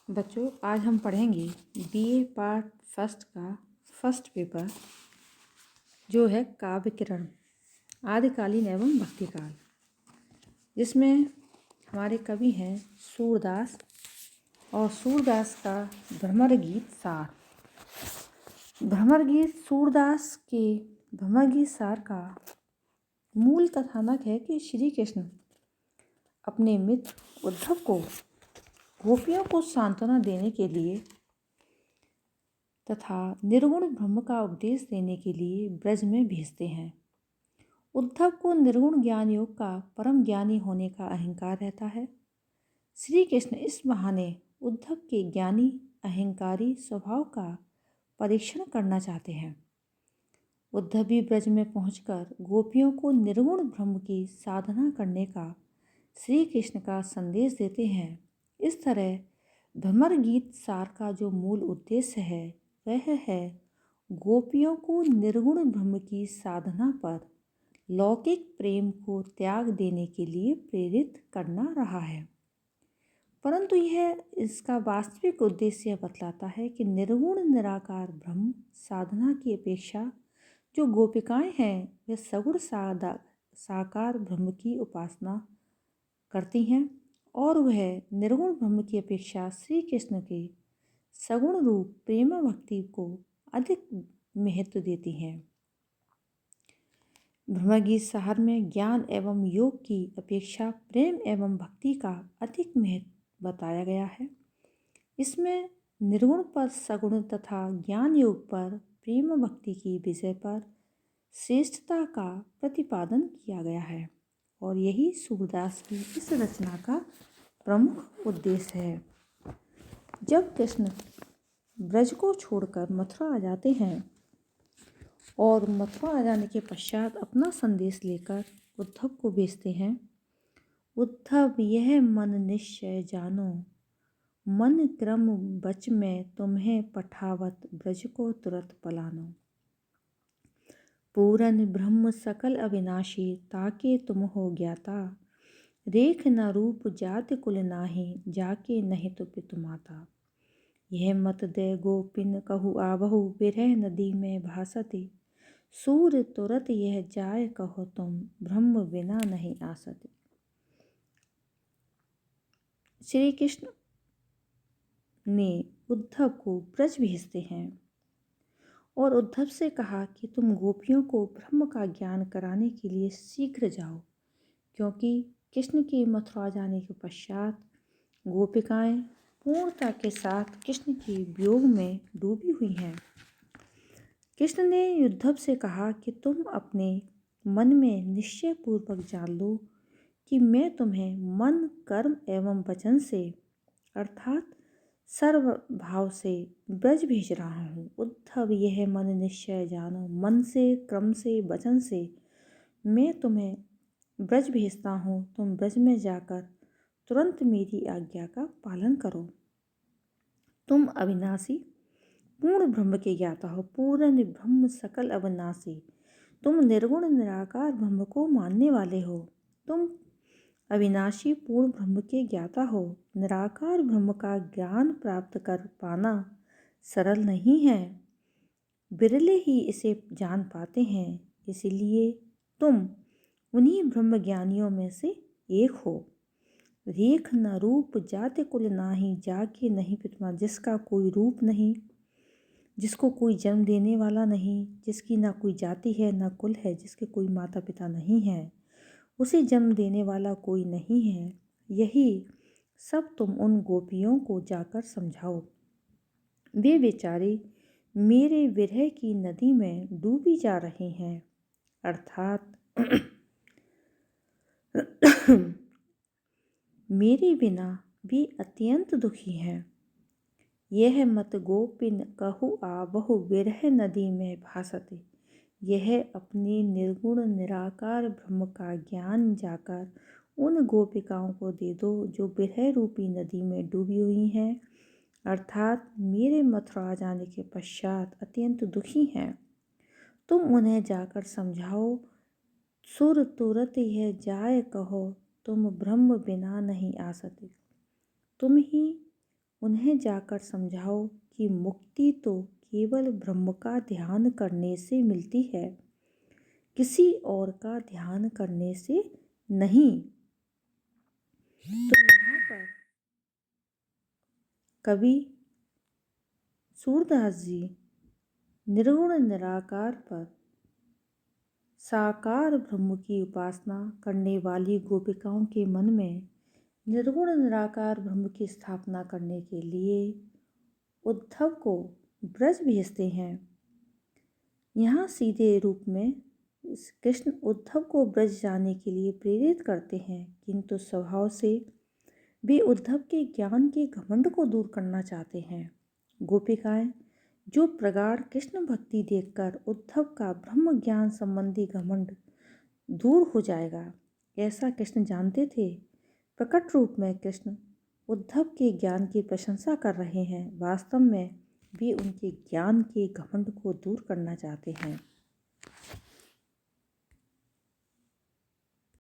बच्चों, आज हम पढ़ेंगे बीए पार्ट फर्स्ट का फर्स्ट पेपर जो है काव्य किरण आदिकालीन एवं भक्तिकाल, जिसमें हमारे कवि हैं सूरदास और सूरदास का भ्रमर गीत सार। भ्रमर गीत सूरदास के भ्रमर गीत सार का मूल कथानक है कि श्री कृष्ण अपने मित्र उद्धव को गोपियों को सांत्वना देने के लिए तथा निर्गुण ब्रह्म का उपदेश देने के लिए ब्रज में भेजते हैं। उद्धव को निर्गुण ज्ञान योग का परम ज्ञानी होने का अहंकार रहता है। श्री कृष्ण इस बहाने उद्धव के ज्ञानी अहंकारी स्वभाव का परीक्षण करना चाहते हैं। उद्धव भी ब्रज में पहुंचकर गोपियों को निर्गुण ब्रह्म की साधना करने का श्री कृष्ण का संदेश देते हैं। इस तरह भ्रमर गीत सार का जो मूल उद्देश्य है वह है गोपियों को निर्गुण ब्रह्म की साधना पर लौकिक प्रेम को त्याग देने के लिए प्रेरित करना रहा है। परंतु यह इसका वास्तविक उद्देश्य यह बतलाता है कि निर्गुण निराकार ब्रह्म साधना की अपेक्षा जो गोपिकाएं हैं वे सगुण साकार ब्रह्म की उपासना करती हैं और वह निर्गुण ब्रह्म की अपेक्षा श्री कृष्ण के सगुण रूप प्रेम भक्ति को अधिक महत्व देती हैं। भ्रमरगीत सार में ज्ञान एवं योग की अपेक्षा प्रेम एवं भक्ति का अधिक महत्व बताया गया है। इसमें निर्गुण पर सगुण तथा ज्ञान योग पर प्रेम भक्ति की विषय पर श्रेष्ठता का प्रतिपादन किया गया है और यही सूरदास की इस रचना का प्रमुख उद्देश्य है। जब कृष्ण ब्रज को छोड़कर मथुरा आ जाते हैं और मथुरा आ जाने के पश्चात अपना संदेश लेकर उद्धव को भेजते हैं। उद्धव यह मन निश्चय जानो, मन क्रम बच में तुम्हें पठावत ब्रज को तुरत पलानो। पूरन ब्रह्म सकल अविनाशी ताके तुम हो ज्ञाता, रेख न रूप जाति कुल नाही जाके नहीं तो पितु माता। यह मत दे गोपिन कहु आवहु बिरह नदी में भासते, सूर तुरत यह जाय कहो तुम ब्रह्म बिना नहीं आसते। श्री कृष्ण ने उद्धव को ब्रज भेजते हैं और उद्धव से कहा कि तुम गोपियों को ब्रह्म का ज्ञान कराने के लिए शीघ्र जाओ, क्योंकि कृष्ण के मथुरा जाने के पश्चात गोपिकाएं पूर्णता के साथ कृष्ण के वियोग में डूबी हुई हैं। कृष्ण ने उद्धव से कहा कि तुम अपने मन में निश्चय पूर्वक जान लो कि मैं तुम्हें मन कर्म एवं वचन से अर्थात सर्व भाव से ब्रज भेज रहा हूँ। उद्धव यह मन निश्चय जानो, मन से क्रम से वचन से मैं तुम्हें ब्रज भेजता हूँ। तुम ब्रज में जाकर तुरंत मेरी आज्ञा का पालन करो। तुम अविनाशी पूर्ण ब्रह्म के ज्ञाता हो, पूर्ण ब्रह्म सकल अविनाशी। तुम निर्गुण निराकार ब्रह्म को मानने वाले हो। तुम अविनाशी पूर्ण ब्रह्म के ज्ञाता हो। निराकार ब्रह्म का ज्ञान प्राप्त कर पाना सरल नहीं है, बिरले ही इसे जान पाते हैं। इसलिए तुम उन्हीं ब्रह्म ज्ञानियों में से एक हो। रेख न रूप जाति कुल नाही जाके नहीं पितमा, जिसका कोई रूप नहीं, जिसको कोई जन्म देने वाला नहीं, जिसकी ना कोई जाति है ना कुल है, जिसके कोई माता पिता नहीं है, उसे जन्म देने वाला कोई नहीं है। यही सब तुम उन गोपियों को जाकर समझाओ। वे बेचारे मेरे विरह की नदी में डूबी जा रहे हैं, अर्थात मेरे बिना भी अत्यंत दुखी हैं। यह मत गोपिन कहु आवहु विरह नदी में भासते। यह अपने निर्गुण निराकार ब्रह्म का ज्ञान जाकर उन गोपिकाओं को दे दो जो विरह रूपी नदी में डूबी हुई हैं, अर्थात मेरे मथुरा जाने के पश्चात अत्यंत दुखी हैं। तुम उन्हें जाकर समझाओ। सुर तुरत यह जाय कहो तुम ब्रह्म बिना नहीं आ सके। तुम ही उन्हें जाकर समझाओ कि मुक्ति तो केवल ब्रह्म का ध्यान करने से मिलती है, किसी और का ध्यान करने से नहीं। तो यहाँ पर कवि सूरदास जी निर्गुण निराकार पर साकार ब्रह्म की उपासना करने वाली गोपिकाओं के मन में निर्गुण निराकार ब्रह्म की स्थापना करने के लिए उद्धव को ब्रज भेजते हैं। यहाँ सीधे रूप में कृष्ण उद्धव को ब्रज जाने के लिए प्रेरित करते हैं, किंतु स्वभाव से वे उद्धव के ज्ञान के घमंड को दूर करना चाहते हैं। गोपिकाएं जो प्रगाढ़ कृष्ण भक्ति देखकर उद्धव का ब्रह्म ज्ञान संबंधी घमंड दूर हो जाएगा, ऐसा कृष्ण जानते थे। प्रकट रूप में कृष्ण उद्धव के ज्ञान की प्रशंसा कर रहे हैं, वास्तव में वे उनके ज्ञान के घमंड को दूर करना चाहते हैं।